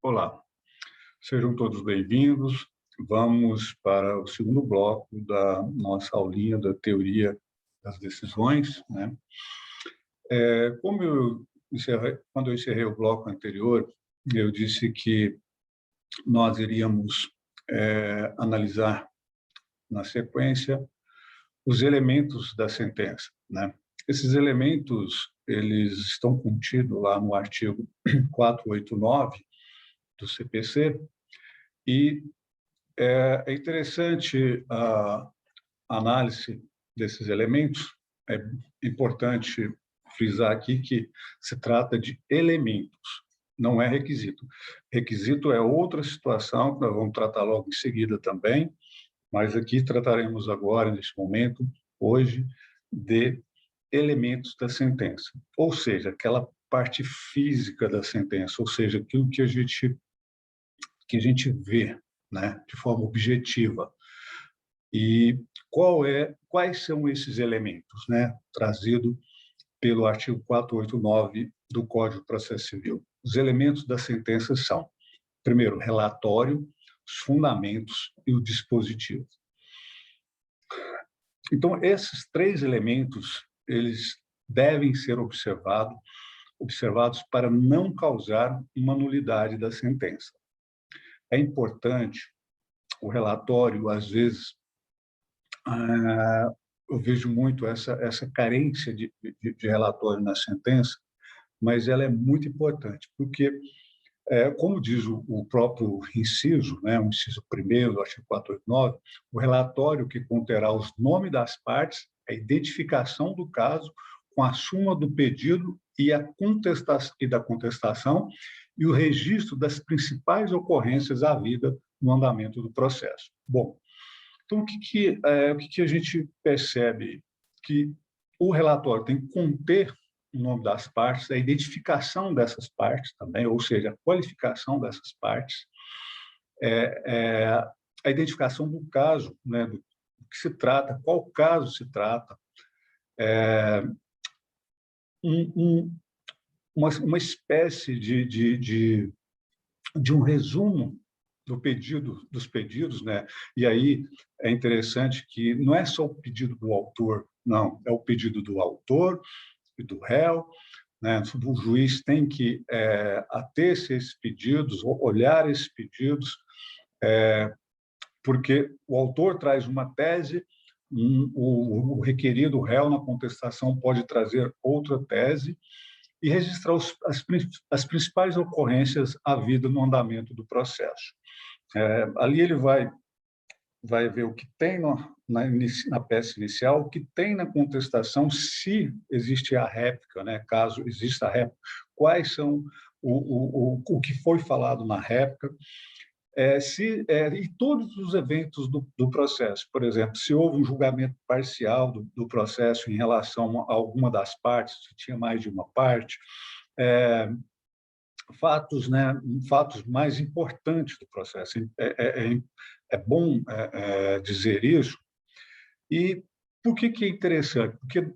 Olá, sejam todos bem-vindos. Vamos para o segundo bloco da nossa aulinha da teoria das decisões, né? Quando eu encerrei o bloco anterior, eu disse que nós iríamos analisar na sequência os elementos da sentença, né? Esses elementos, eles estão contidos lá no artigo 489 do CPC, e é interessante a análise desses elementos. É importante frisar aqui que se trata de elementos, não é requisito. Requisito é outra situação, que nós vamos tratar logo em seguida também, mas aqui trataremos agora, neste momento, hoje, de elementos da sentença, ou seja, aquela parte física da sentença, ou seja, aquilo que a gente vê, né, de forma objetiva. E quais são esses elementos, né, trazido pelo artigo 489 do Código de Processo Civil? Os elementos da sentença são, primeiro, relatório, os fundamentos e o dispositivo. Então, esses três elementos, eles devem ser observados para não causar uma nulidade da sentença. É importante o relatório, às vezes, eu vejo muito essa carência de relatório na sentença, mas ela é muito importante, porque, como diz o próprio inciso, né, o inciso 1º do artigo 489, o relatório que conterá os nomes das partes, a identificação do caso, com a suma do pedido e da contestação, e o registro das principais ocorrências havidas no andamento do processo. Bom, então, o que a gente percebe? Que o relatório tem que conter o nome das partes, a identificação dessas partes também, ou seja, a qualificação dessas partes, a identificação do caso, né, do que se trata, qual caso se trata, uma espécie de um resumo dos pedidos, né? E aí é interessante que não é só o pedido do autor, não, é o pedido do autor e do réu, né? O juiz tem que ater-se a esses pedidos, olhar esses pedidos, porque o autor traz uma tese, o requerido, o réu, na contestação, pode trazer outra tese, e registrar as principais ocorrências havidas no andamento do processo. Ali ele vai ver o que tem na peça inicial, o que tem na contestação, se existe a réplica, né? Caso exista a réplica, quais são o que foi falado na réplica, e todos os eventos do processo. Por exemplo, se houve um julgamento parcial do processo em relação a alguma das partes, se tinha mais de uma parte, fatos, né, fatos mais importantes do processo. É bom dizer isso. E por que é interessante? Porque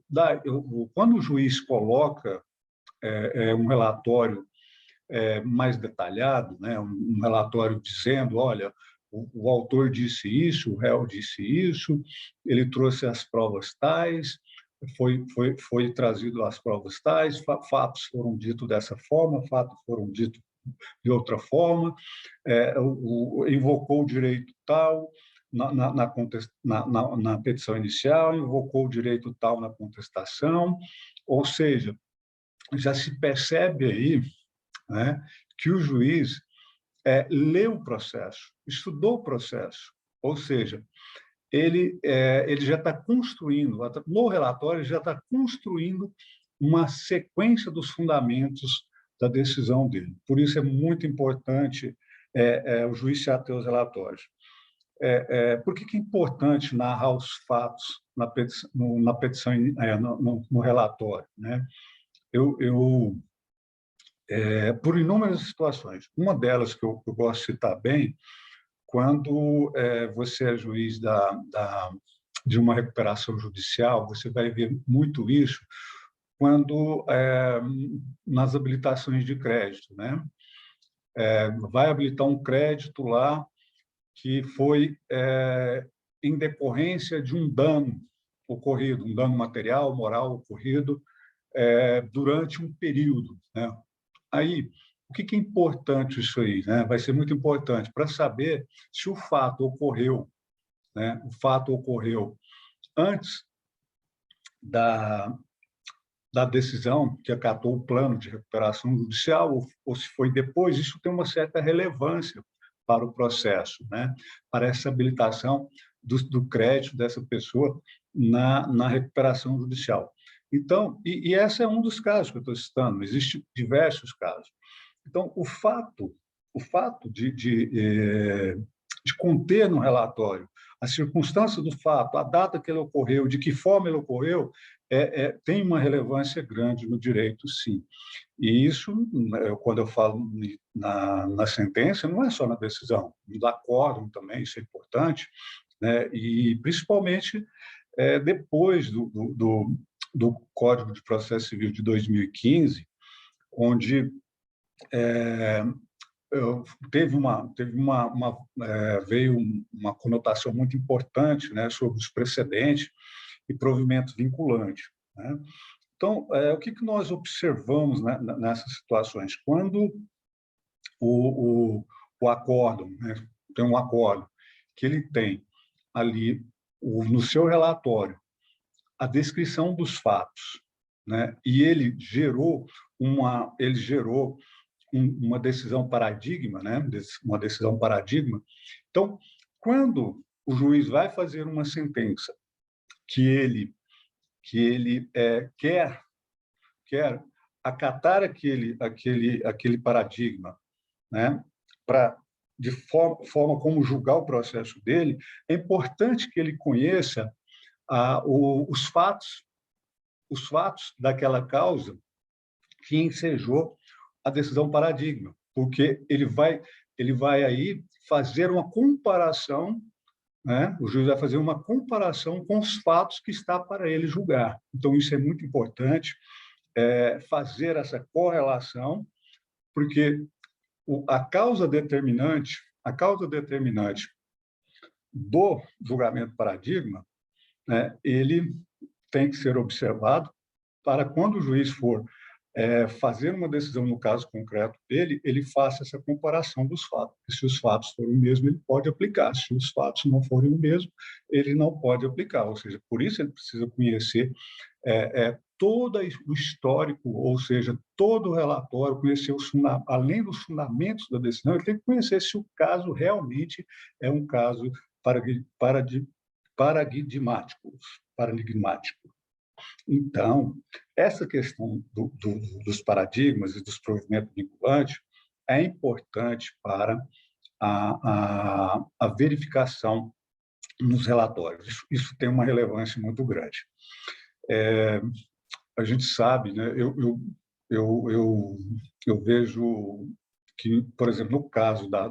quando o juiz coloca um relatório mais detalhado, né, um relatório dizendo, olha, o autor disse isso, o réu disse isso, ele trouxe as provas tais, foi trazido as provas tais, fatos foram ditos dessa forma, fatos foram ditos de outra forma, invocou o direito tal na petição inicial, invocou o direito tal na contestação, ou seja, já se percebe aí, né, que o juiz leu o processo, estudou o processo, ou seja, ele já está construindo, no relatório, já está construindo uma sequência dos fundamentos da decisão dele. Por isso é muito importante o juiz se ater aos relatórios. Por que é importante narrar os fatos na petição, no relatório, né? Por inúmeras situações. Uma delas que eu gosto de citar bem, quando você é juiz de uma recuperação judicial, você vai ver muito isso quando nas habilitações de crédito, né? vai habilitar um crédito lá que foi em decorrência de um dano ocorrido, um dano material, moral ocorrido durante um período, né? Aí, o que é importante isso aí, né? Vai ser muito importante para saber se o fato ocorreu, né? O fato ocorreu antes da, da decisão que acatou o plano de recuperação judicial ou se foi depois. Isso tem uma certa relevância para o processo, né? Para essa habilitação do crédito dessa pessoa na recuperação judicial. Então, e esse é um dos casos que eu estou citando, existem diversos casos. Então, o fato de conter no relatório a circunstância do fato, a data que ele ocorreu, de que forma ele ocorreu, tem uma relevância grande no direito, sim. E isso, quando eu falo na sentença, não é só na decisão, no acórdão também, isso é importante, né? E principalmente depois do Código de Processo Civil de 2015, onde veio uma conotação muito importante, né, sobre os precedentes e provimento vinculante, né? Então, o que nós observamos, né, nessas situações? Quando o acórdão, né, tem um acórdão que ele tem ali no seu relatório a descrição dos fatos, né, e ele gerou uma decisão paradigma, né, uma decisão paradigma. Então, quando o juiz vai fazer uma sentença que ele quer acatar aquele paradigma, né, para de forma como julgar o processo dele, é importante que ele conheça os fatos daquela causa que ensejou a decisão paradigma, porque ele vai aí fazer uma comparação, né? O juiz vai fazer uma comparação com os fatos que está para ele julgar. Então, isso é muito importante, fazer essa correlação, porque a causa determinante do julgamento paradigma, né, ele tem que ser observado para quando o juiz for fazer uma decisão no caso concreto dele, ele faça essa comparação dos fatos. E se os fatos forem o mesmo, ele pode aplicar. Se os fatos não forem o mesmo, ele não pode aplicar. Ou seja, por isso ele precisa conhecer todo o histórico, ou seja, todo o relatório, conhecer além dos fundamentos da decisão, ele tem que conhecer se o caso realmente é um caso paradigmático. Então, essa questão dos paradigmas e dos provimentos vinculantes é importante para a verificação nos relatórios. Isso tem uma relevância muito grande. A gente sabe, né? Eu vejo que, por exemplo, no caso da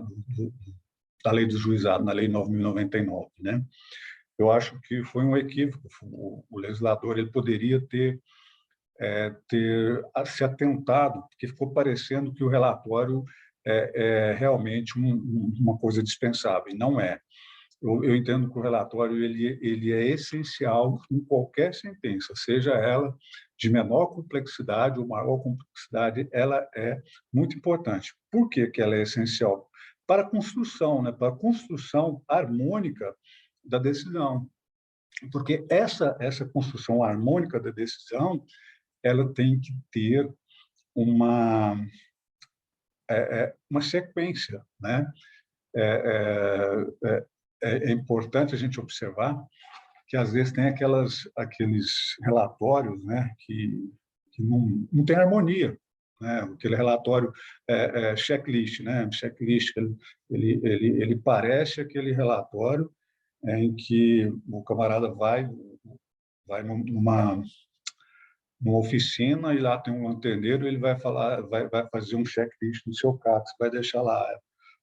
lei do juizado, na Lei 9.099, né? Eu acho que foi um equívoco. O legislador ele poderia ter se atentado, porque ficou parecendo que o relatório é realmente uma coisa dispensável, e não é. Eu entendo que o relatório ele é essencial em qualquer sentença, seja ela de menor complexidade ou maior complexidade, ela é muito importante. Por que ela é essencial? Para a construção, né? Para a construção harmônica da decisão. Porque essa construção harmônica da decisão, ela tem que ter uma sequência, né? É importante a gente observar que às vezes tem aqueles relatórios, né, que não tem harmonia, né? Aquele relatório checklist, né? Checklist, ele parece aquele relatório em que o camarada vai numa oficina e lá tem um lanterneiro, ele vai fazer um checklist no seu carro, você vai deixar lá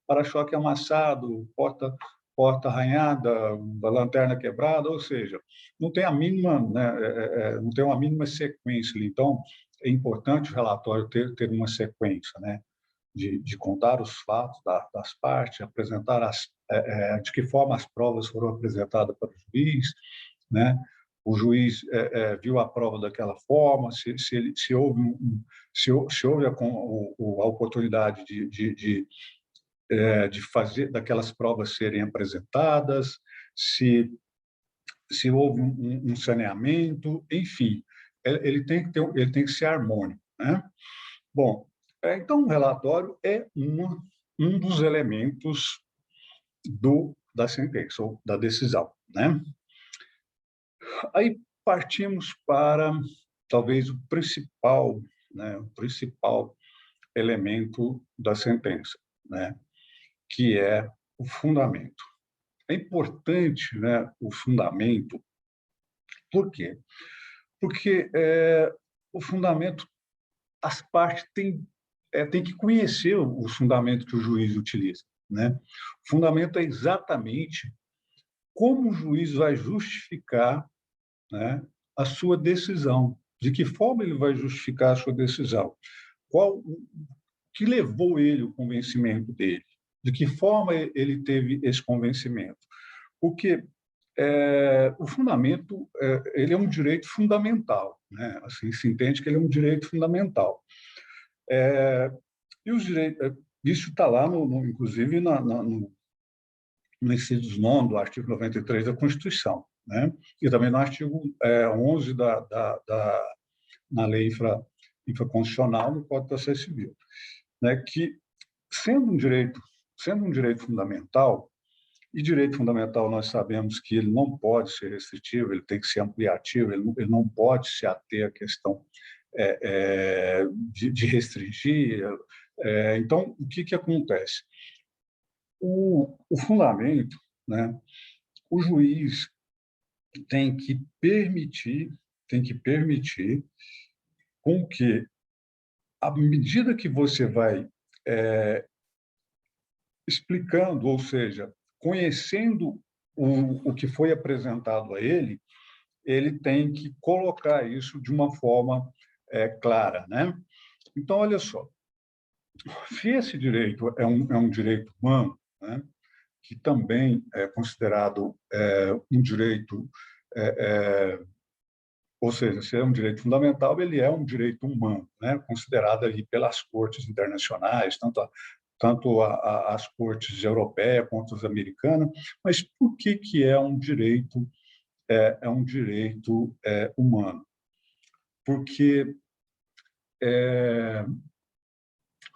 para-choque amassado, porta arranhada, a lanterna quebrada, ou seja, não tem a mínima, né, não tem uma mínima sequência. Então, é importante o relatório ter uma sequência, né? de contar os fatos das partes, apresentar de que forma as provas foram apresentadas para o juiz, né? O juiz viu a prova daquela forma, se houve, se houve a oportunidade de fazer daquelas provas serem apresentadas, se houve um saneamento, enfim, ele tem que ser harmônico, né? Bom, então o relatório é um dos elementos da sentença ou da decisão, né? Aí partimos para talvez o principal, né, o principal elemento da sentença, né, que é o fundamento. É importante, né, o fundamento. Por quê? Porque o fundamento, as partes têm que conhecer o fundamento que o juiz utiliza, né? O fundamento é exatamente como o juiz vai justificar, né, a sua decisão, de que forma ele vai justificar a sua decisão, qual que levou ele o convencimento dele, de que forma ele teve esse convencimento, porque o fundamento ele é um direito fundamental, né? Assim se entende que ele é um direito fundamental. E os direitos, isso está lá inclusive no inciso 9 do artigo 93 da Constituição, né? E também no artigo 11 na lei infraconstitucional, no Código de Processo Civil, né? Que sendo um direito fundamental, e direito fundamental nós sabemos que ele não pode ser restritivo, ele tem que ser ampliativo, ele não pode se ater à questão de restringir. Então, o que acontece? O fundamento, né? O juiz tem que permitir com que, à medida que você vai explicando, ou seja, conhecendo o que foi apresentado a ele, ele tem que colocar isso de uma forma clara, né? Então, olha só, se esse direito é um direito humano, né, que também é considerado um direito, ou seja, se é um direito fundamental, ele é um direito humano, né, considerado ali pelas cortes internacionais, tanto as cortes europeias quanto as americanas. Mas por que é um direito humano? Porque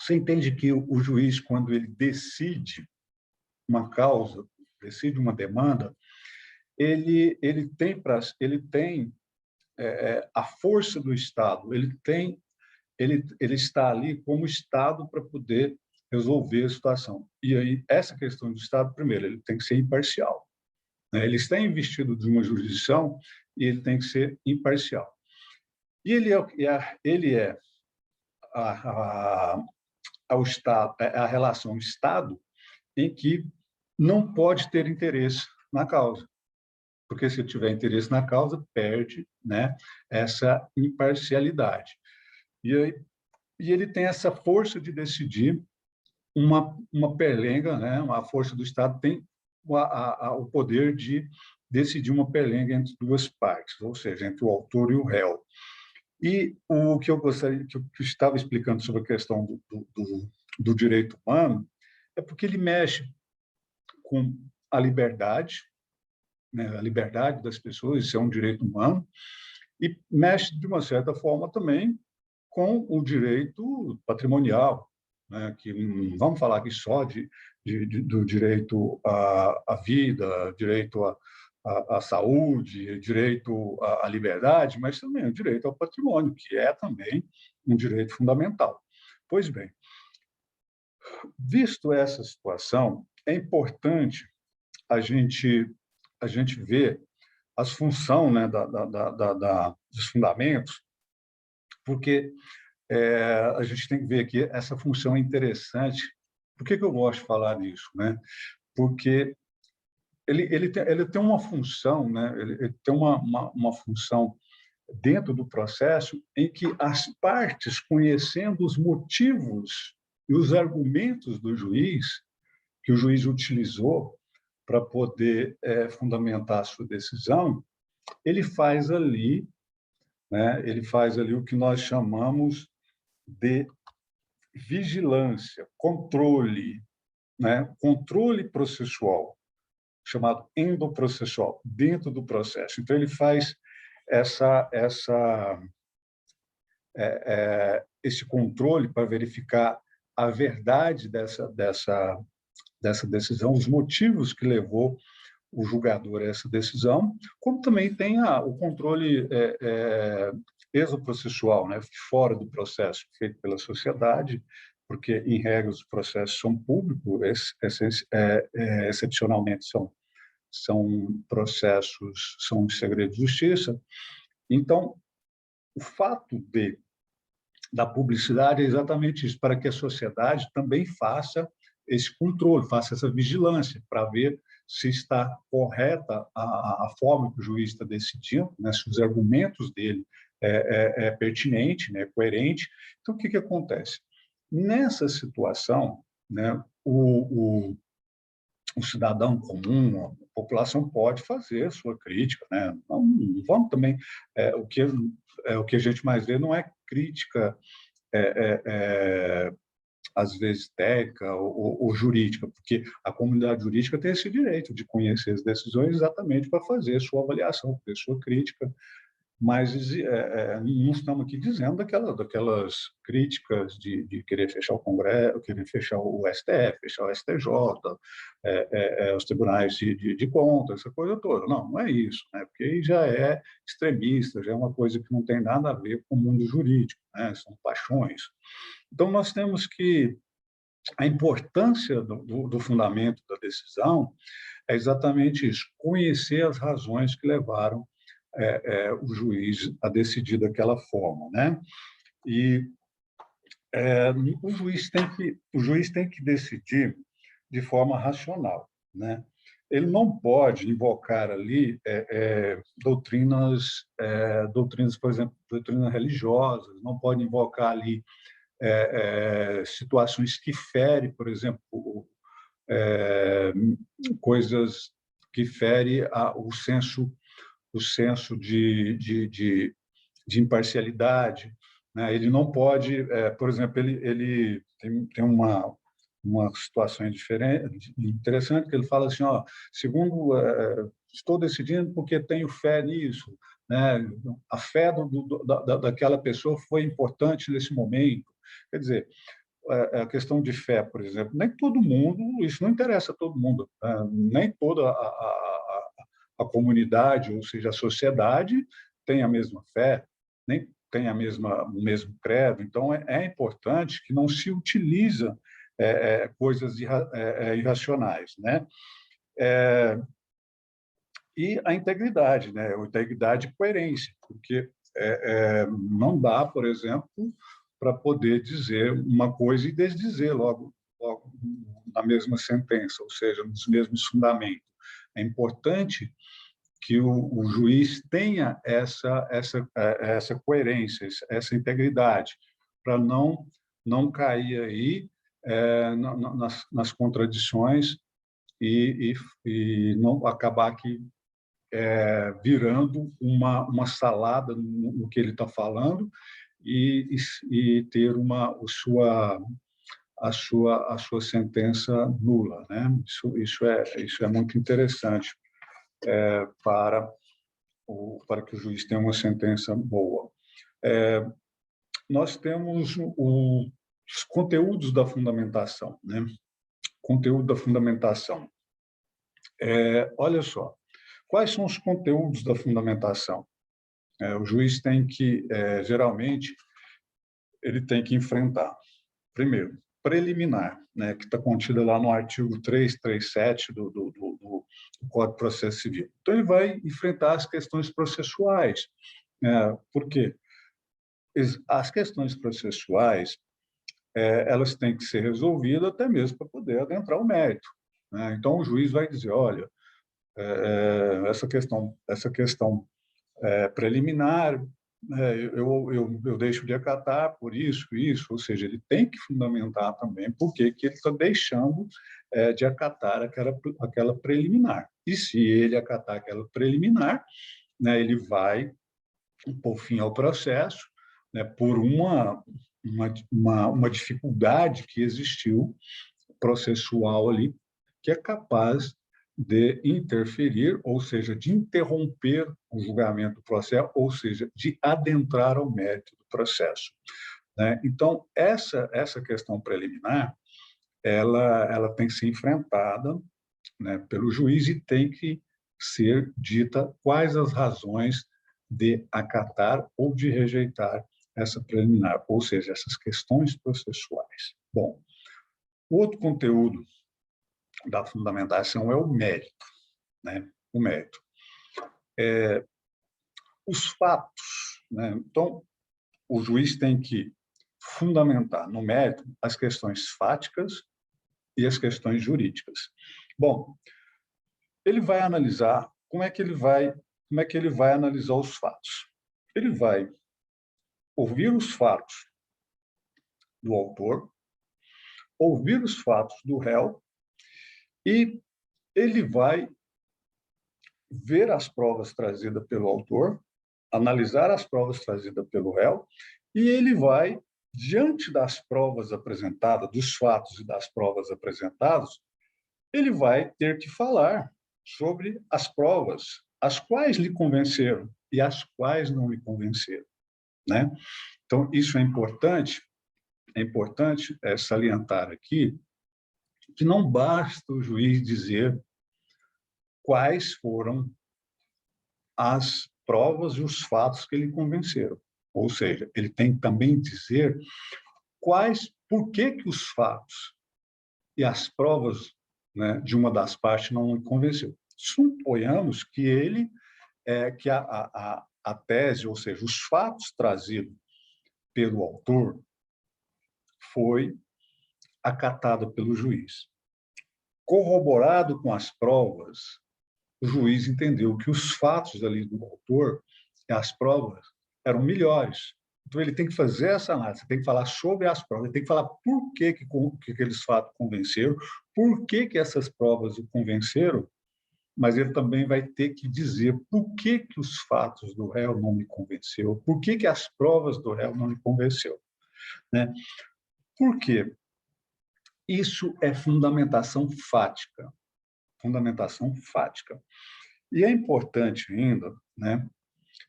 você entende que o juiz, quando ele decide uma causa, decide uma demanda, ele tem a força do Estado, ele está ali como Estado para poder resolver a situação. E aí, essa questão do Estado, primeiro, ele tem que ser imparcial, né? Ele está investido de uma jurisdição e ele tem que ser imparcial. E ele é ao Estado, a relação Estado em que não pode ter interesse na causa, porque se tiver interesse na causa, perde, né, essa imparcialidade. E ele tem essa força de decidir uma perlenga, né, a força do Estado tem o poder de decidir uma perlenga entre duas partes, ou seja, entre o autor e o réu. E o que eu gostaria, que eu estava explicando sobre a questão do direito humano, é porque ele mexe com a liberdade, né, a liberdade das pessoas, isso é um direito humano, e mexe, de uma certa forma, também com o direito patrimonial, né, que não vamos falar aqui só do direito à vida, direito à saúde, direito à liberdade, mas também o direito ao patrimônio, que é também um direito fundamental. Pois bem, visto essa situação, é importante a gente ver as funções, né, dos fundamentos, porque a gente tem que ver que essa função é interessante. Por que eu gosto de falar disso, né? Porque ele tem uma função, né? Ele tem uma função dentro do processo em que as partes, conhecendo os motivos, E os argumentos do juiz, que o juiz utilizou para poder fundamentar a sua decisão, ele faz ali, né, ele faz ali o que nós chamamos de vigilância, controle, né, controle processual, chamado endoprocessual, dentro do processo. Então, ele faz esse controle para verificar a verdade dessa decisão, os motivos que levou o julgador a essa decisão, como também tem o controle exoprocessual, né, fora do processo, feito pela sociedade, porque, em regra, os processos são públicos, excepcionalmente são processos, são de segredo de justiça. Então, o fato da publicidade é exatamente isso, para que a sociedade também faça esse controle, faça essa vigilância, para ver se está correta a forma que o juiz está decidindo, né, se os argumentos dele é pertinente, né, coerente. Então, o que acontece? Nessa situação, né, o cidadão comum, a população pode fazer a sua crítica, né? Não vamos também o que a gente mais vê não é crítica às vezes técnica ou jurídica, porque a comunidade jurídica tem esse direito de conhecer as decisões exatamente para fazer a sua avaliação, fazer a sua crítica. Mas não estamos aqui dizendo daquelas críticas de querer fechar o Congresso, querer fechar o STF, fechar o STJ, os tribunais de contas, essa coisa toda. Não é isso, né? Porque aí já é extremista, já é uma coisa que não tem nada a ver com o mundo jurídico, né? São paixões. Então, nós temos que a importância do fundamento da decisão é exatamente isso, conhecer as razões que levaram o juiz a decidir daquela forma, né? E o juiz tem que decidir de forma racional, né? Ele não pode invocar ali doutrinas, por exemplo, doutrinas religiosas, não pode invocar ali situações que ferem, por exemplo, coisas que ferem o senso de imparcialidade, né? Ele não pode, por exemplo, ele tem uma situação diferente, interessante, que ele fala assim, ó, segundo, estou decidindo porque tenho fé nisso, né? A fé daquela pessoa foi importante nesse momento. Quer dizer, a questão de fé, por exemplo, nem todo mundo, isso não interessa a todo mundo, nem toda a comunidade, ou seja, a sociedade, tem a mesma fé, nem tem o mesmo credo. Então, é importante que não se utiliza coisas irracionais, né? E a integridade, né? A integridade e coerência, porque não dá, por exemplo, para poder dizer uma coisa e desdizer logo na mesma sentença, ou seja, nos mesmos fundamentos. É importante que o juiz tenha essa coerência, essa integridade, para não cair aí nas contradições e não acabar aqui virando uma salada no que ele está falando e ter a sua sentença nula, né? Isso é muito interessante para que o juiz tenha uma sentença boa. Nós temos os conteúdos da fundamentação, né? Conteúdo da fundamentação. Olha só, quais são os conteúdos da fundamentação? O juiz tem que, geralmente, ele tem que enfrentar, primeiro, preliminar, né, que está contida lá no artigo 337 do Código de Processo Civil. Então, ele vai enfrentar as questões processuais. Por quê? As questões processuais, elas têm que ser resolvidas até mesmo para poder adentrar o mérito, né? Então, o juiz vai dizer, olha, essa questão preliminar eu deixo de acatar por isso, ou seja, ele tem que fundamentar também por que ele está deixando de acatar aquela preliminar. E se ele acatar aquela preliminar, né, ele vai por fim ao processo, né, por uma dificuldade que existiu processual ali, que é capaz de interferir, ou seja, de interromper o julgamento do processo, ou seja, de adentrar ao mérito do processo. Né? Então, essa questão preliminar, ela tem que ser enfrentada, né, pelo juiz e tem que ser dita quais as razões de acatar ou de rejeitar essa preliminar, ou seja, essas questões processuais. Bom, o outro conteúdo da fundamentação é o mérito, né? O mérito. Os fatos, né? Então, o juiz tem que fundamentar no mérito as questões fáticas e as questões jurídicas. Bom, ele vai analisar como é que ele vai analisar os fatos. Ele vai ouvir os fatos do autor, ouvir os fatos do réu e ele vai ver as provas trazidas pelo autor, analisar as provas trazidas pelo réu e ele vai, diante das provas apresentadas, dos fatos e das provas apresentadas, ele vai ter que falar sobre as provas, as quais lhe convenceram e as quais não lhe convenceram, né? Então, isso é importante salientar aqui que não basta o juiz dizer quais foram as provas e os fatos que lhe convenceram. Ou seja, ele tem que também dizer por que os fatos e as provas, né, de uma das partes não lhe convenceu. Suponhamos que que a tese, ou seja, os fatos trazidos pelo autor foi acatada pelo juiz. Corroborado com as provas, o juiz entendeu que os fatos ali do autor e as provas eram melhores. Então, ele tem que fazer essa análise, tem que falar sobre as provas, ele tem que falar por que aqueles fatos convenceram, por que essas provas o convenceram, mas ele também vai ter que dizer por que os fatos do réu não me convenceu, por que as provas do réu não me convenceu. Né? Por quê? Isso é fundamentação fática. Fundamentação fática. E é importante ainda, né,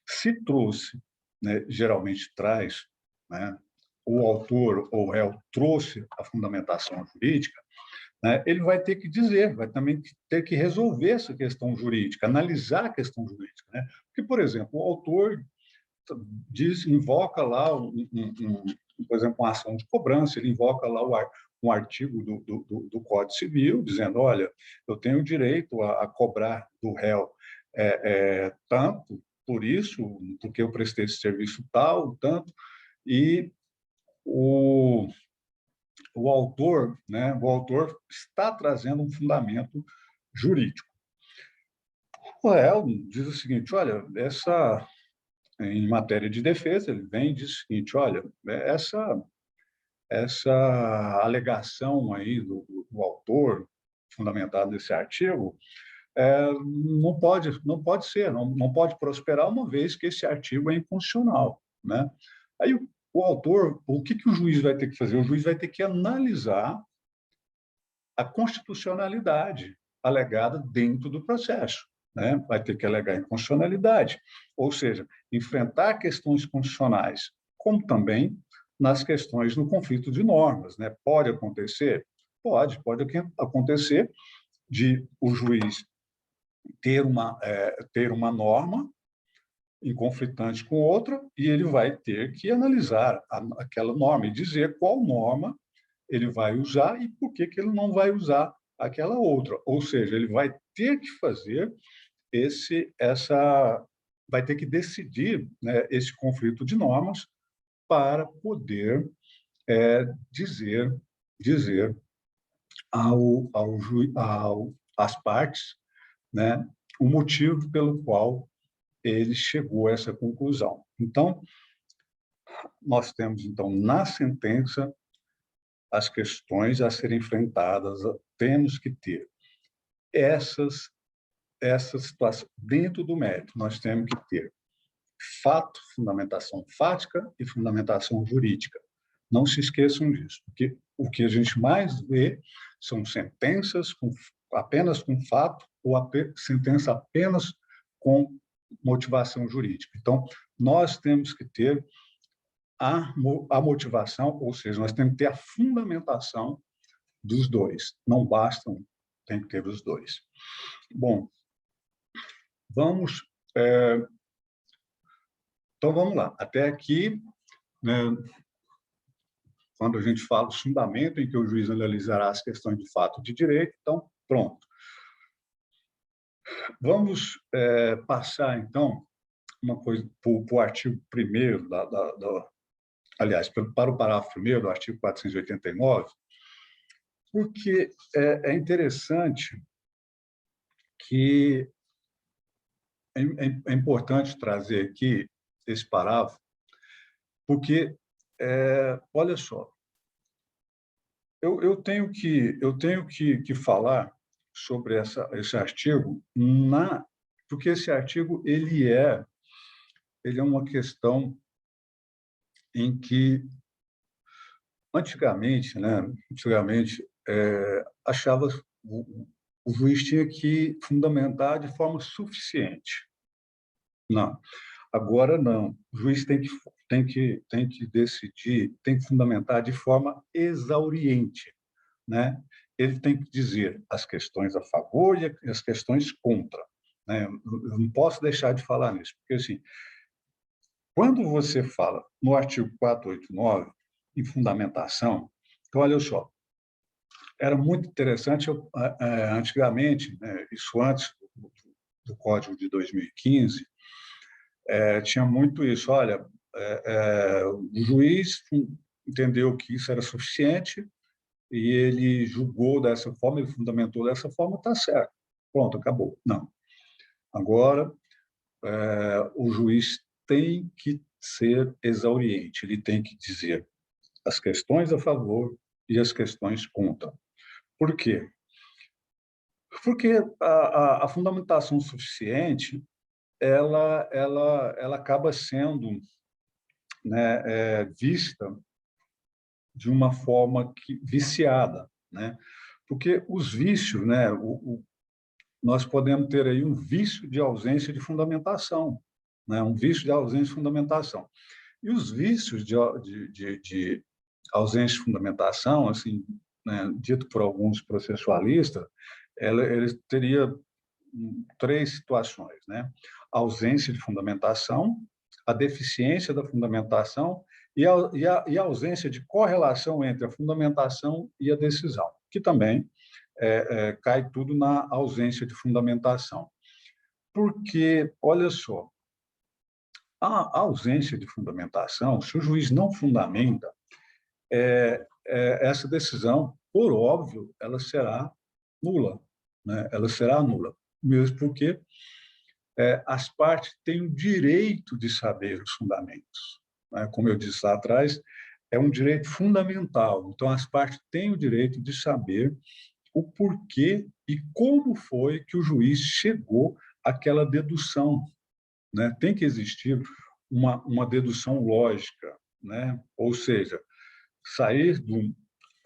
se trouxe, né, geralmente traz, né, o autor ou o réu trouxe a fundamentação jurídica, né, ele vai ter que dizer, vai também ter que resolver essa questão jurídica, analisar a questão jurídica. Né? Porque, por exemplo, o autor invoca lá, por exemplo, uma ação de cobrança, ele invoca lá um artigo do Código Civil, dizendo, olha, eu tenho direito a cobrar do réu tanto por isso, porque eu prestei esse serviço tal, tanto, e o autor, né, o autor está trazendo um fundamento jurídico. O réu diz o seguinte, olha, em matéria de defesa, ele vem e diz o seguinte, olha, essa alegação aí do autor, fundamentada nesse artigo, não pode ser, não pode prosperar uma vez que esse artigo é inconstitucional, né? Aí o autor, o que o juiz vai ter que fazer? O juiz vai ter que analisar a constitucionalidade alegada dentro do processo, né? Vai ter que alegar inconstitucionalidade, ou seja, enfrentar questões constitucionais, como também nas questões do conflito de normas, né? Pode acontecer? Pode acontecer de o juiz ter uma norma inconflitante com outra e ele vai ter que analisar aquela norma e dizer qual norma ele vai usar e por que ele não vai usar aquela outra. Ou seja, ele vai ter que fazer vai ter que decidir, né, esse conflito de normas para poder dizer às partes, né, o motivo pelo qual ele chegou a essa conclusão. Então, nós temos, então, na sentença, as questões a serem enfrentadas, temos que ter essa situação. Dentro do mérito, nós temos que ter fato, fundamentação fática e fundamentação jurídica. Não se esqueçam disso, porque o que a gente mais vê são sentenças apenas com fato ou sentença apenas com motivação jurídica. Então, nós temos que ter a motivação, ou seja, nós temos que ter a fundamentação dos dois. Não bastam, tem que ter os dois. Bom, vamos... Então, vamos lá. Até aqui, né, quando a gente fala do fundamento em que o juiz analisará as questões de fato e de direito, então, pronto. Vamos passar, então, uma coisa para o artigo 1º, aliás, para o parágrafo 1º do artigo 489, porque é interessante que é importante trazer aqui esse parágrafo, porque, olha só, eu tenho que falar sobre esse artigo, porque esse artigo ele é uma questão em que, antigamente, achava o juiz tinha que fundamentar de forma suficiente. Não. Agora, não. O juiz tem que decidir, tem que fundamentar de forma exauriente, né? Ele tem que dizer as questões a favor e as questões contra, né? Eu não posso deixar de falar nisso, porque, assim, quando você fala no artigo 489, em fundamentação, então, olha só, era muito interessante, antigamente, né, isso antes do Código de 2015, tinha muito isso. Olha, o juiz entendeu que isso era suficiente e ele julgou dessa forma, ele fundamentou dessa forma, está certo. Pronto, acabou. Não. Agora, o juiz tem que ser exauriente, ele tem que dizer as questões a favor e as questões contra. Por quê? Porque a fundamentação suficiente ela acaba sendo, né, vista de uma forma viciada, né? Porque os vícios, né, nós podemos ter aí um vício de ausência de fundamentação, né? Um vício de ausência de fundamentação. E os vícios de ausência de fundamentação, assim, né, dito por alguns processualistas, eles teria 3 situações, né? A ausência de fundamentação, a deficiência da fundamentação e a ausência de correlação entre a fundamentação e a decisão, que também cai tudo na ausência de fundamentação. Porque, olha só, a ausência de fundamentação, se o juiz não fundamenta, essa decisão, por óbvio, ela será nula, né? Ela será nula, mesmo porque as partes têm o direito de saber os fundamentos, né? Como eu disse lá atrás, é um direito fundamental. Então, as partes têm o direito de saber o porquê e como foi que o juiz chegou àquela dedução, né? Tem que existir uma dedução lógica, né? Ou seja, sair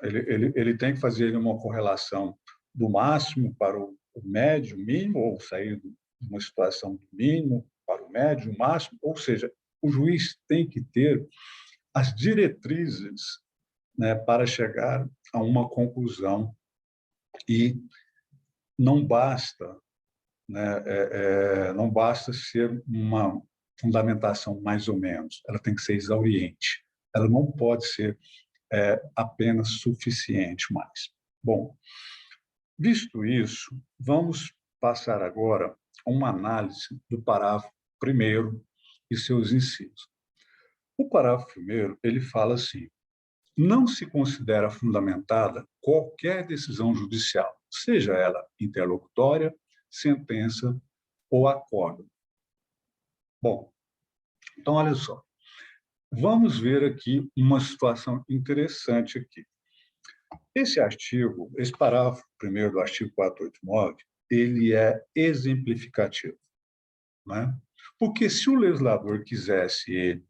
ele tem que fazer uma correlação do máximo para o médio, mínimo, ou sair de uma situação do mínimo para o médio, o máximo, ou seja, o juiz tem que ter as diretrizes, né, para chegar a uma conclusão e não basta, né, não basta ser uma fundamentação mais ou menos, ela tem que ser exauriente, ela não pode ser apenas suficiente mais. Bom, visto isso, vamos passar agora a uma análise do parágrafo 1º e seus incisos. O parágrafo 1º, ele fala assim: não se considera fundamentada qualquer decisão judicial, seja ela interlocutória, sentença ou acórdão. Bom, então, olha só. Vamos ver aqui uma situação interessante aqui. Esse artigo, esse parágrafo primeiro do artigo 489, ele é exemplificativo, né? Porque se o legislador quisesse ele,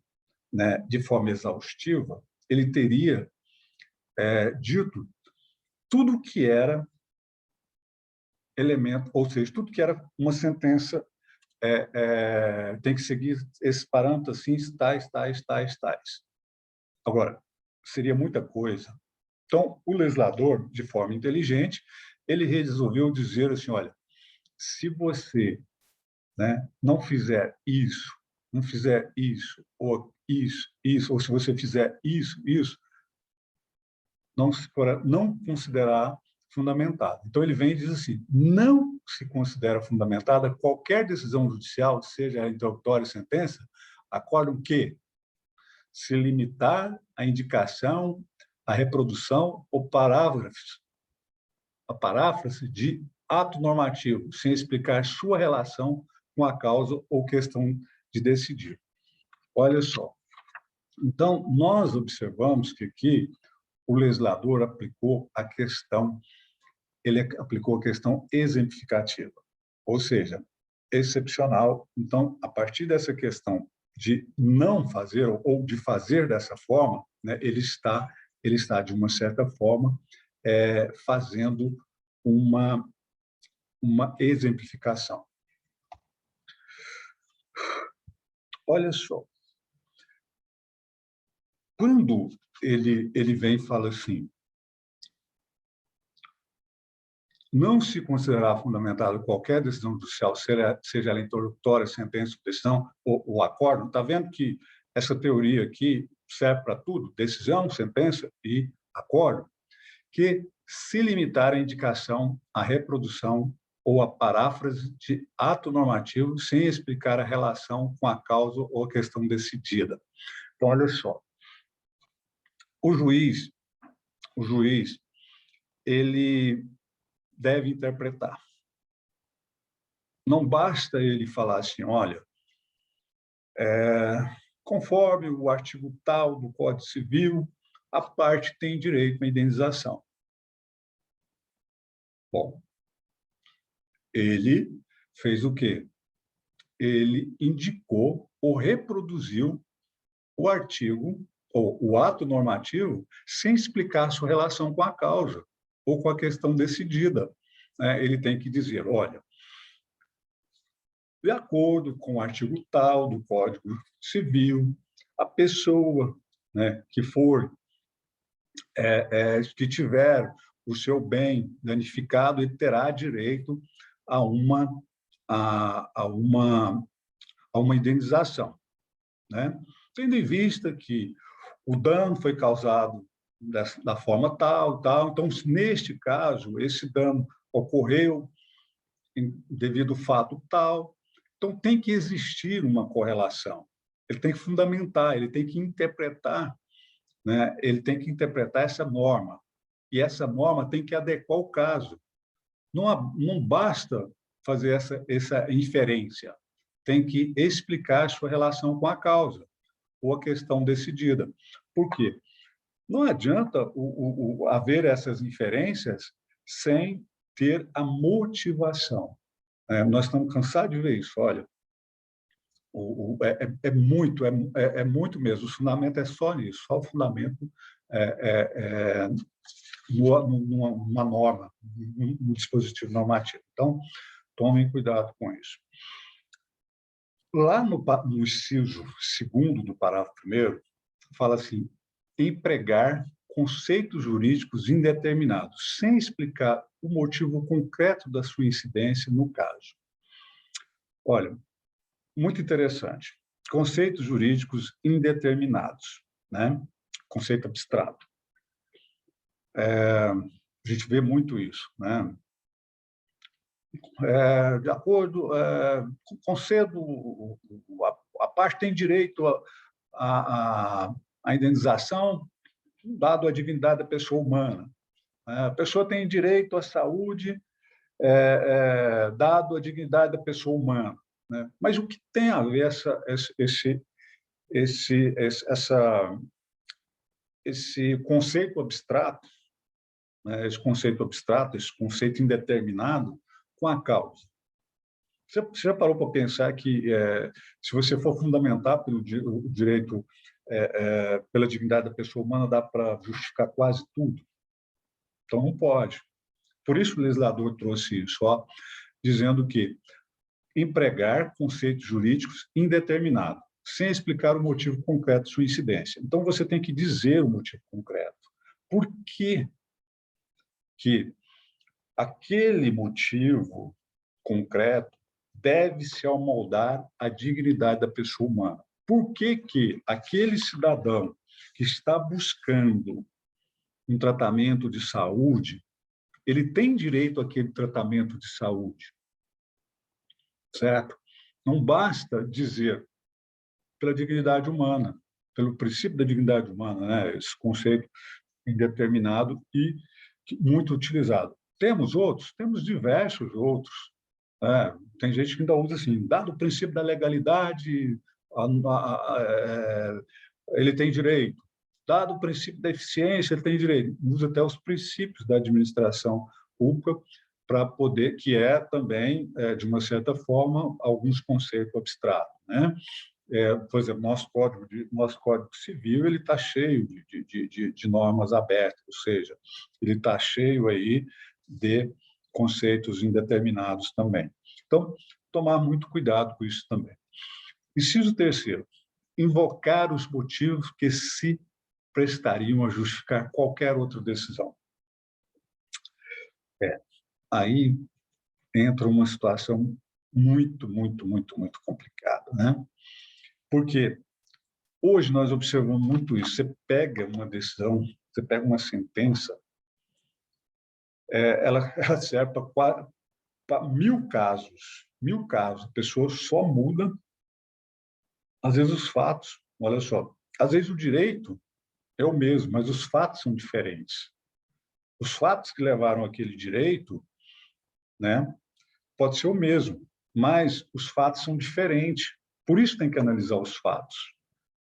né, de forma exaustiva, ele teria dito tudo que era elemento, ou seja, tudo que era uma sentença tem que seguir esses parâmetros assim, tais, tais, tais, tais. Agora, seria muita coisa. Então, o legislador, de forma inteligente, ele resolveu dizer assim, olha, se você, né, não fizer isso, não fizer isso, ou se você fizer isso, não considerar fundamentada. Então, ele vem e diz assim, não se considera fundamentada qualquer decisão judicial, seja a interlocutória e sentença, acórdão que se limitar à indicação, à reprodução ou a paráfrase de ato normativo, sem explicar sua relação com a causa ou questão de decidir. Olha só. Então, nós observamos que aqui o legislador ele aplicou a questão exemplificativa, ou seja, excepcional. Então, a partir dessa questão de não fazer ou de fazer dessa forma, né, ele está de uma certa forma fazendo uma exemplificação. Olha só, quando ele vem e fala assim, não se considerar fundamentada qualquer decisão judicial, seja ela interlocutória, sentença, decisão ou acórdão, está vendo que essa teoria aqui serve para tudo, decisão, sentença e acórdão, que se limitar à indicação, à reprodução ou à paráfrase de ato normativo sem explicar a relação com a causa ou a questão decidida. Então, olha só, o juiz, ele deve interpretar. Não basta ele falar assim, olha, conforme o artigo tal do Código Civil, a parte tem direito à indenização. Bom, ele fez o quê? Ele indicou ou reproduziu o artigo ou o ato normativo sem explicar sua relação com a causa ou com a questão decidida. Ele tem que dizer, olha, de acordo com o artigo tal do Código Civil, a pessoa, né, que tiver o seu bem danificado, ele terá direito a uma indenização, né? Tendo em vista que o dano foi causado da forma tal, então, neste caso, esse dano ocorreu devido ao fato tal, então tem que existir uma correlação. Ele tem que fundamentar, ele tem que interpretar, né? Ele tem que interpretar essa norma, e essa norma tem que adequar o caso. Não basta fazer essa inferência, tem que explicar sua relação com a causa ou a questão decidida. Por quê? Não adianta haver essas inferências sem ter a motivação. Nós estamos cansados de ver isso. Olha, é muito mesmo. O fundamento é só nisso, só o fundamento numa norma, num dispositivo normativo. Então, tomem cuidado com isso. Lá no inciso 2º do parágrafo 1º, fala assim, empregar conceitos jurídicos indeterminados, sem explicar o motivo concreto da sua incidência no caso. Olha, muito interessante. Conceitos jurídicos indeterminados, né? Conceito abstrato. A gente vê muito isso, né? De acordo, concedo, a parte tem direito à indenização dado a dignidade da pessoa humana. A pessoa tem direito à saúde dado a dignidade da pessoa humana. né? Mas o que tem a ver esse, essa, esse conceito abstrato, né? Esse conceito abstrato, esse conceito indeterminado, com a causa? Você já parou para pensar que, se você for fundamentar pelo o direito, pela dignidade da pessoa humana, dá para justificar quase tudo? Então, não pode. Por isso, o legislador trouxe isso, ó, dizendo que empregar conceitos jurídicos indeterminados, sem explicar o motivo concreto de sua incidência. Então, você tem que dizer o motivo concreto. Por que que aquele motivo concreto deve se amoldar à dignidade da pessoa humana? Por que que aquele cidadão que está buscando um tratamento de saúde, ele tem direito àquele tratamento de saúde, certo? Não basta dizer pela dignidade humana, pelo princípio da dignidade humana, né? Esse conceito indeterminado e muito utilizado. Temos outros? Temos diversos outros. Tem gente que ainda usa assim, dado o princípio da legalidade, ele tem direito. Dado o princípio da eficiência, ele tem direito. Usa até os princípios da administração pública para poder, que é também, de uma certa forma, alguns conceitos abstratos, né? Por exemplo, nosso Código Civil ele está cheio de normas abertas, ou seja, ele está cheio aí de conceitos indeterminados também. Então, tomar muito cuidado com isso também. Inciso terceiro, invocar os motivos que se prestariam a justificar qualquer outra decisão. Aí entra uma situação muito, muito, muito, muito complicada, né? Porque hoje nós observamos muito isso. Você pega uma decisão, você pega uma sentença, ela serve para 1000 casos. 1000 casos. A pessoa só muda, às vezes, os fatos. Olha só, às vezes o direito é o mesmo, mas os fatos são diferentes. Os fatos que levaram aquele direito, né, pode ser o mesmo, mas os fatos são diferentes. Por isso tem que analisar os fatos.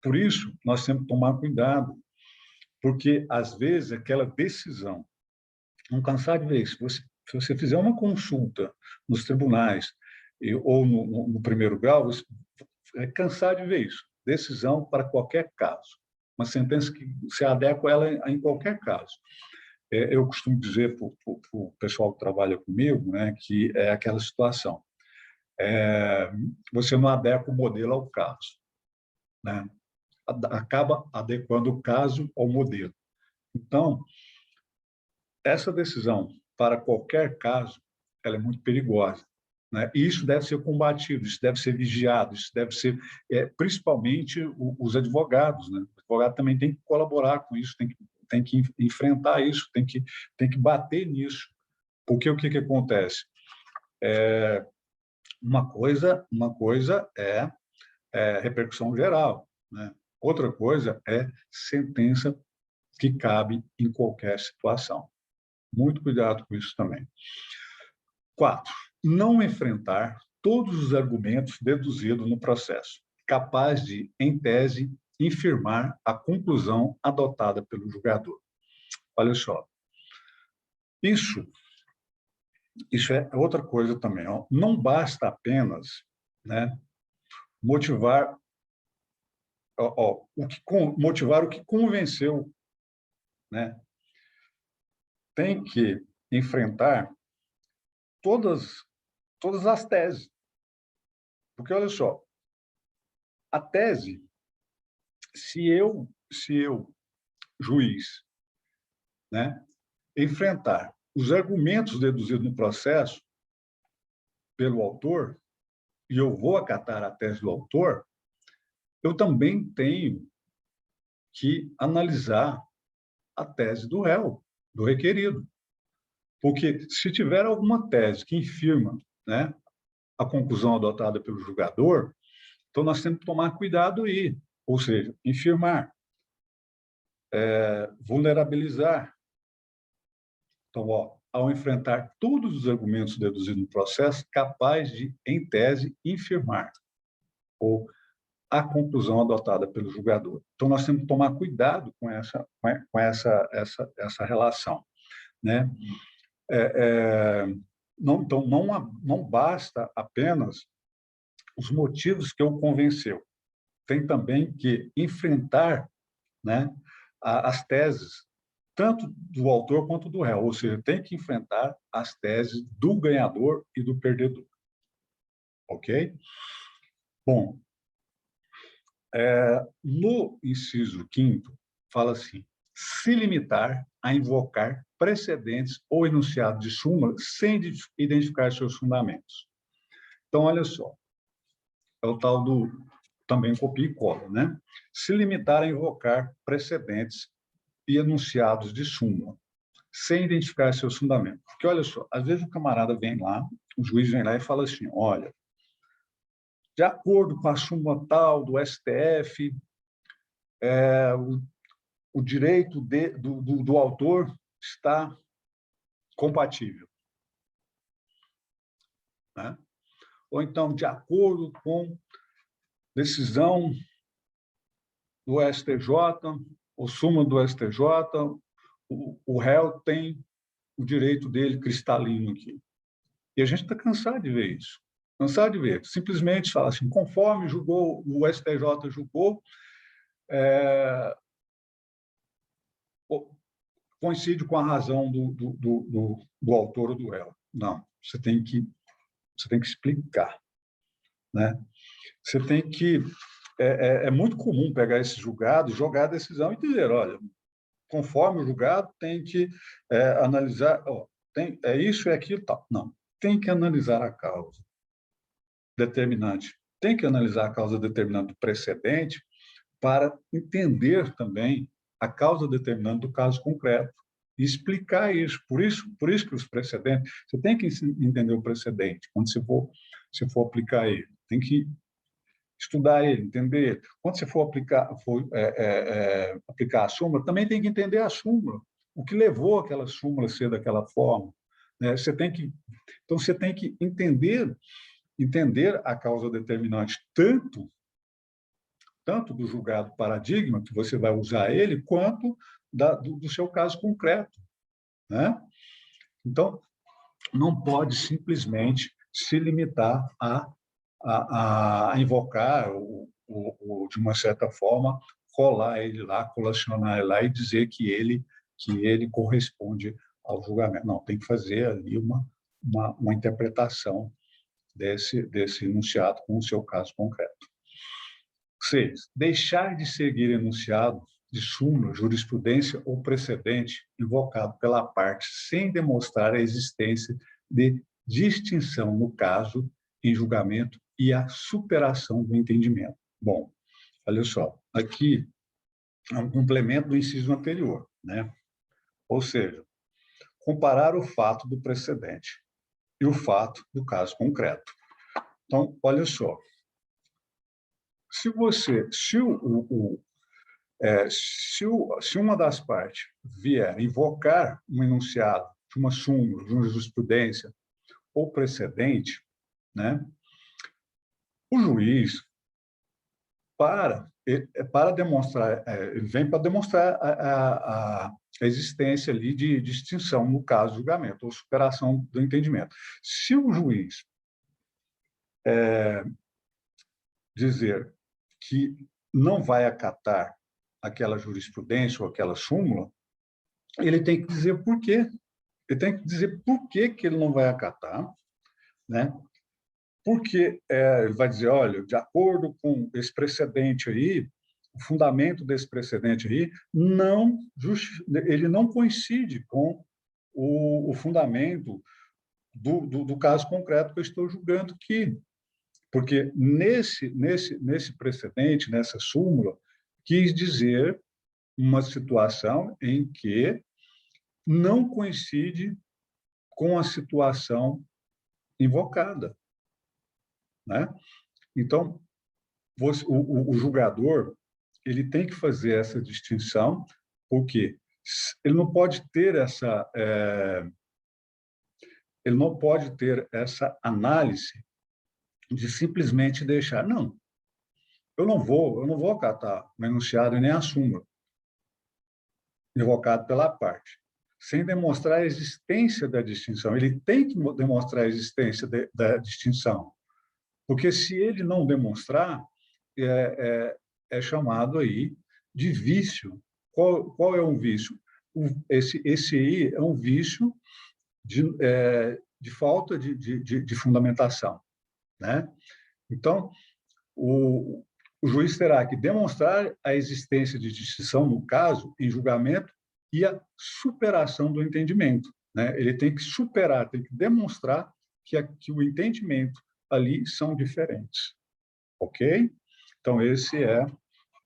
Por isso, nós temos que tomar cuidado, porque, às vezes, aquela decisão, não cansar de ver isso, se você fizer uma consulta nos tribunais ou no primeiro grau, você é cansar de ver isso, decisão para qualquer caso, uma sentença que se adequa a ela em qualquer caso. Eu costumo dizer para o pessoal que trabalha comigo, né, que é aquela situação, você não adequa o modelo ao caso, né? Acaba adequando o caso ao modelo. Então, essa decisão, para qualquer caso, ela é muito perigosa, né? E isso deve ser combatido, isso deve ser vigiado, isso deve ser, principalmente os advogados, né? O advogado também tem que colaborar com isso, tem que enfrentar isso, tem que bater nisso. Porque o que acontece? Uma coisa é repercussão geral, né? Outra coisa é sentença que cabe em qualquer situação. Muito cuidado com isso também. 4. Não enfrentar todos os argumentos deduzidos no processo, capaz de, em tese, infirmar a conclusão adotada pelo julgador. Olha só, isso é outra coisa também. Ó. Não basta apenas, né, motivar, motivar o que convenceu, né? Tem que enfrentar todas as teses. Porque, olha só, a tese, se eu juiz, né, enfrentar os argumentos deduzidos no processo pelo autor, e eu vou acatar a tese do autor, eu também tenho que analisar a tese do réu, do requerido. Porque se tiver alguma tese que infirma, né, a conclusão adotada pelo julgador, então nós temos que tomar cuidado aí, ou seja, infirmar, vulnerabilizar. Então, ao enfrentar todos os argumentos deduzidos no processo, capaz de, em tese, infirmar ou a conclusão adotada pelo julgador. Então, nós temos que tomar cuidado com essa relação, né? Então, não basta apenas os motivos que o convenceu. Tem também que enfrentar, né, as teses, tanto do autor quanto do réu, ou seja, tem que enfrentar as teses do ganhador e do perdedor. Ok? Bom, no inciso 5º, fala assim: se limitar a invocar precedentes ou enunciados de súmula sem identificar seus fundamentos. Então, olha só, é o tal do também copia e cola, né? Se limitar a invocar precedentes e enunciados de súmula sem identificar seus fundamentos. Porque, olha só, às vezes o camarada vem lá, o juiz vem lá e fala assim, olha, de acordo com a súmula tal do STF, o direito do autor está compatível. Né? Ou então, de acordo com decisão do STJ, ou súmula do STJ, o réu tem o direito dele cristalino aqui. E a gente está cansado de ver isso. Cansado de ver. Simplesmente fala assim, conforme julgou, o STJ julgou, coincide com a razão do autor ou do réu. Não, você tem que explicar. Né? Você tem que... É muito comum pegar esse julgado, jogar a decisão e dizer, olha, conforme o julgado, tem que analisar, é isso e aquilo, tal. Não, tem que analisar a causa determinante. Tem que analisar a causa determinante do precedente para entender também a causa determinante do caso concreto e explicar isso. Por isso que os precedentes, você tem que entender o precedente quando você for aplicar ele. Tem que estudar ele, entender ele. Quando você for aplicar a súmula, também tem que entender a súmula, o que levou aquela súmula a ser daquela forma. Né? Então, você tem que entender a causa determinante, tanto do julgado paradigma, que você vai usar ele, quanto do seu caso concreto. Né? Então, não pode simplesmente se limitar a invocar, de uma certa forma, colar ele lá, colacionar ele lá e dizer que ele corresponde ao julgamento. Não, tem que fazer ali uma interpretação desse enunciado com o seu caso concreto. 6. Deixar de seguir enunciado de súmula, jurisprudência ou precedente invocado pela parte sem demonstrar a existência de distinção no caso em julgamento e a superação do entendimento. Bom, olha só, aqui é um complemento do inciso anterior, né? Ou seja, comparar o fato do precedente e o fato do caso concreto. Então, olha só, se uma das partes vier invocar um enunciado de uma súmula, de uma jurisprudência ou precedente, né, o juiz, para demonstrar, ele vem para demonstrar a existência ali de distinção no caso do julgamento ou superação do entendimento. Se o juiz dizer que não vai acatar aquela jurisprudência ou aquela súmula, ele tem que dizer por quê. Ele tem que dizer por que ele não vai acatar, né? Porque ele vai dizer, olha, de acordo com esse precedente aí, o fundamento desse precedente aí, ele não coincide com o fundamento do caso concreto que eu estou julgando aqui. Porque nesse precedente, nessa súmula, quis dizer uma situação em que não coincide com a situação invocada. Né? Então, o julgador ele tem que fazer essa distinção, porque ele não pode ter ele não pode ter essa análise de simplesmente deixar, não, eu não vou acatar o enunciado e nem a súmula evocado pela parte, sem demonstrar a existência da distinção. Ele tem que demonstrar a existência da distinção, porque se ele não demonstrar, é chamado aí de vício. Qual é um vício? Esse aí é um vício de falta de fundamentação, né? Então, o juiz terá que demonstrar a existência de distinção, no caso, em julgamento, e a superação do entendimento, né? Ele tem que superar, tem que demonstrar que o entendimento ali são diferentes, ok? Então, esse é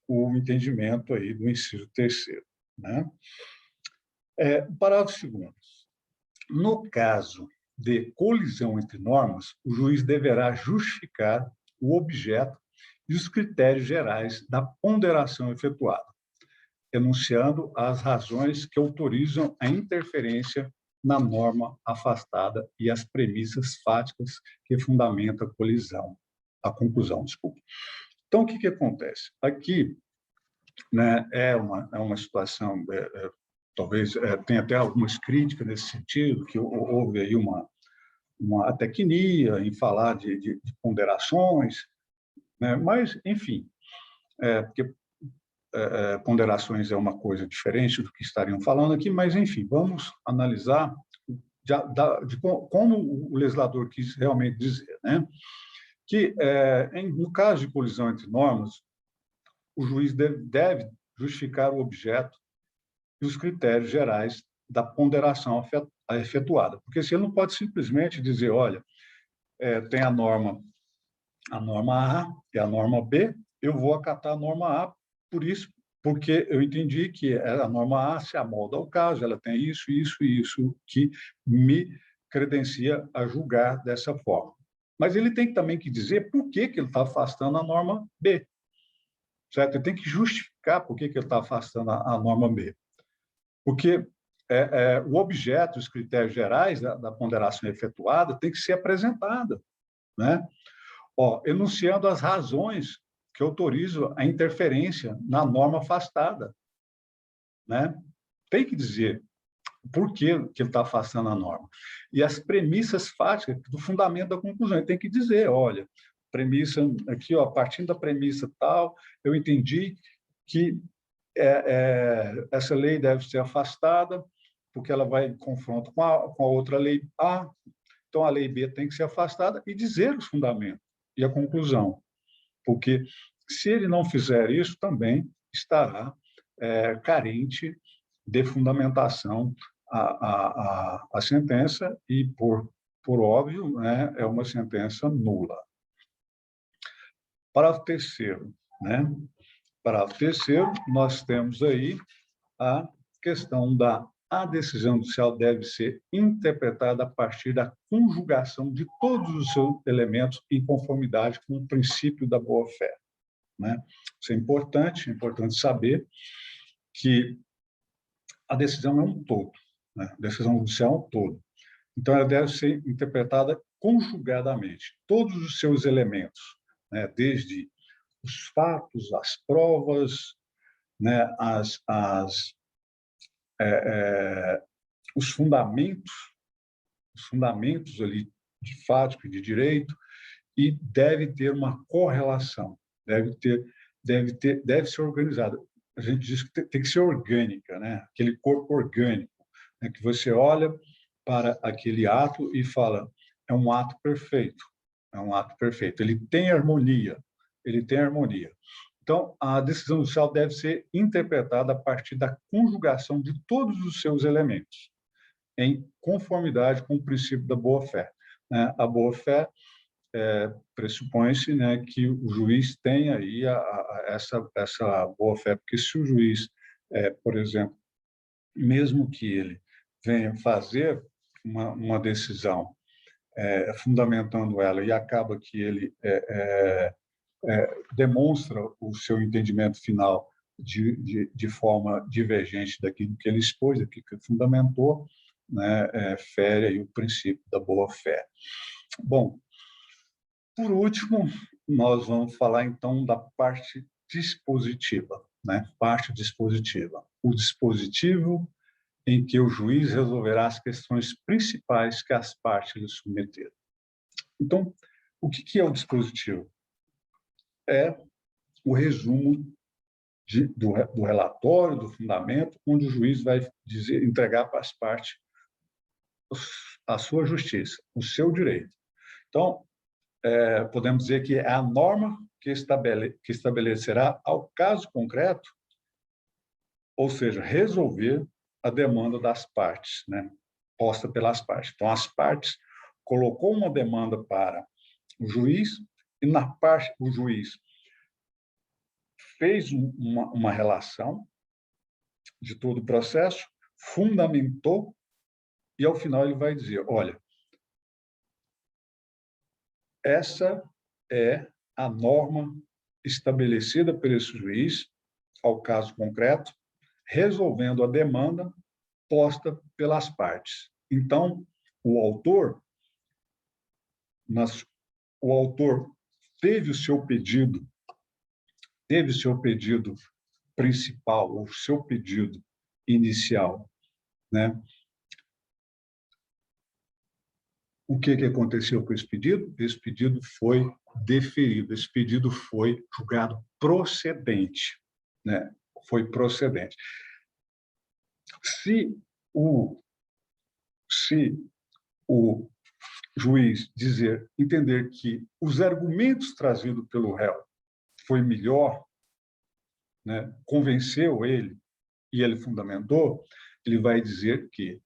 o entendimento aí do inciso terceiro, né? Parágrafo segundo. No caso de colisão entre normas, o juiz deverá justificar o objeto e os critérios gerais da ponderação efetuada, enunciando as razões que autorizam a interferência na norma afastada e as premissas fáticas que fundamentam a conclusão, desculpa. Então, o que acontece? Aqui, né, é uma situação, talvez tenha até algumas críticas nesse sentido, que houve aí uma tecnia em falar de ponderações, né? Mas, enfim, porque ponderações é uma coisa diferente do que estariam falando aqui, mas, enfim, vamos analisar de como o legislador quis realmente dizer, né? Que, no caso de colisão entre normas, o juiz deve justificar o objeto e os critérios gerais da ponderação efetuada, porque se ele não pode simplesmente dizer, olha, tem a norma A e a norma B, eu vou acatar a norma A por isso, porque eu entendi que a norma A se amolda ao caso, ela tem isso, isso e isso que me credencia a julgar dessa forma. Mas ele tem também que dizer por que ele está afastando a norma B, certo? Ele tem que justificar por que ele está afastando a norma B. Porque o objeto, os critérios gerais da ponderação efetuada tem que ser apresentada, né? Enunciando as razões que autorizam a interferência na norma afastada, né? Tem que dizer por que ele está afastando a norma. E as premissas fáticas do fundamento da conclusão. Ele tem que dizer, olha, premissa aqui, a partir da premissa tal, eu entendi que essa lei deve ser afastada, porque ela vai em confronto com a outra lei A, então a lei B tem que ser afastada e dizer os fundamentos e a conclusão, porque se ele não fizer isso, também estará carente de fundamentação a sentença e, por óbvio, né, é uma sentença nula. Parágrafo terceiro, né? Parágrafo terceiro, nós temos aí a questão a decisão judicial deve ser interpretada a partir da conjugação de todos os seus elementos em conformidade com o princípio da boa-fé, né? Isso é importante saber que a decisão é um todo, né? A decisão judicial é um todo. Então, ela deve ser interpretada conjugadamente, todos os seus elementos, né? Desde os fatos, as provas, né? Os fundamentos ali de fático e de direito, e deve ter uma correlação, deve ser organizada. A gente diz que tem que ser orgânica, né? Aquele corpo orgânico, né? Que você olha para aquele ato e fala, é um ato perfeito, é um ato perfeito. Ele tem harmonia. Então, a decisão judicial deve ser interpretada a partir da conjugação de todos os seus elementos, em conformidade com o princípio da boa-fé. A boa-fé pressupõe-se, né, que o juiz tenha aí essa boa-fé, porque se o juiz, por exemplo, mesmo que ele venha fazer uma decisão fundamentando ela e acaba que ele demonstra o seu entendimento final de forma divergente daquilo que ele expôs, daquilo que ele fundamentou, né, fere aí o princípio da boa-fé. Bom, por último, nós vamos falar, então, da parte dispositiva, né? Parte dispositiva. O dispositivo em que o juiz resolverá as questões principais que as partes lhe submeteram. Então, o que é o dispositivo? É o resumo do relatório, do fundamento, onde o juiz vai entregar para as partes a sua justiça, o seu direito. Então, podemos dizer que é a norma que estabelecerá ao caso concreto, ou seja, resolver a demanda das partes, né, posta pelas partes. Então, as partes colocou uma demanda para o juiz e na parte o juiz fez uma relação de todo o processo, fundamentou e ao final ele vai dizer, olha, essa é a norma estabelecida por esse juiz ao caso concreto, resolvendo a demanda posta pelas partes. Então, o autor teve o seu pedido principal, ou o seu pedido inicial, né? O que aconteceu com esse pedido? Esse pedido foi deferido, esse pedido foi julgado procedente, né? Foi procedente. Se o juiz entender que os argumentos trazidos pelo réu foi melhor, né, convenceu ele e ele fundamentou, ele vai dizer que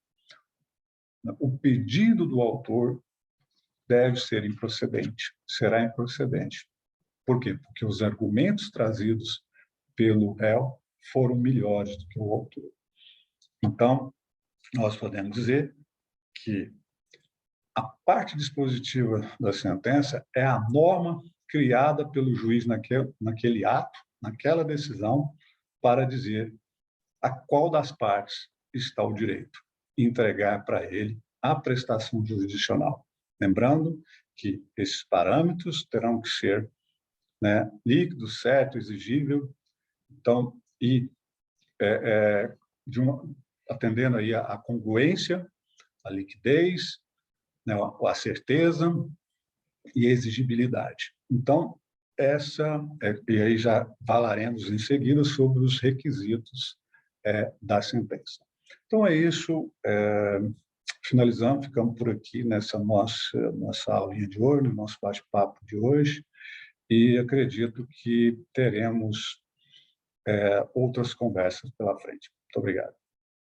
o pedido do autor deve ser improcedente, será improcedente. Por quê? Porque os argumentos trazidos pelo réu foram melhores do que o autor. Então, nós podemos dizer que a parte dispositiva da sentença é a norma criada pelo juiz naquele ato, naquela decisão, para dizer a qual das partes está o direito, entregar para ele a prestação jurisdicional. Lembrando que esses parâmetros terão que ser, né, líquido, certo, exigível, então, e atendendo aí a congruência, a liquidez, né, a certeza e a exigibilidade. Então, e aí já falaremos em seguida sobre os requisitos da sentença. Então, é isso. Finalizamos, ficamos por aqui nessa nossa aulinha de hoje, no nosso bate-papo de hoje, e acredito que teremos outras conversas pela frente. Muito obrigado.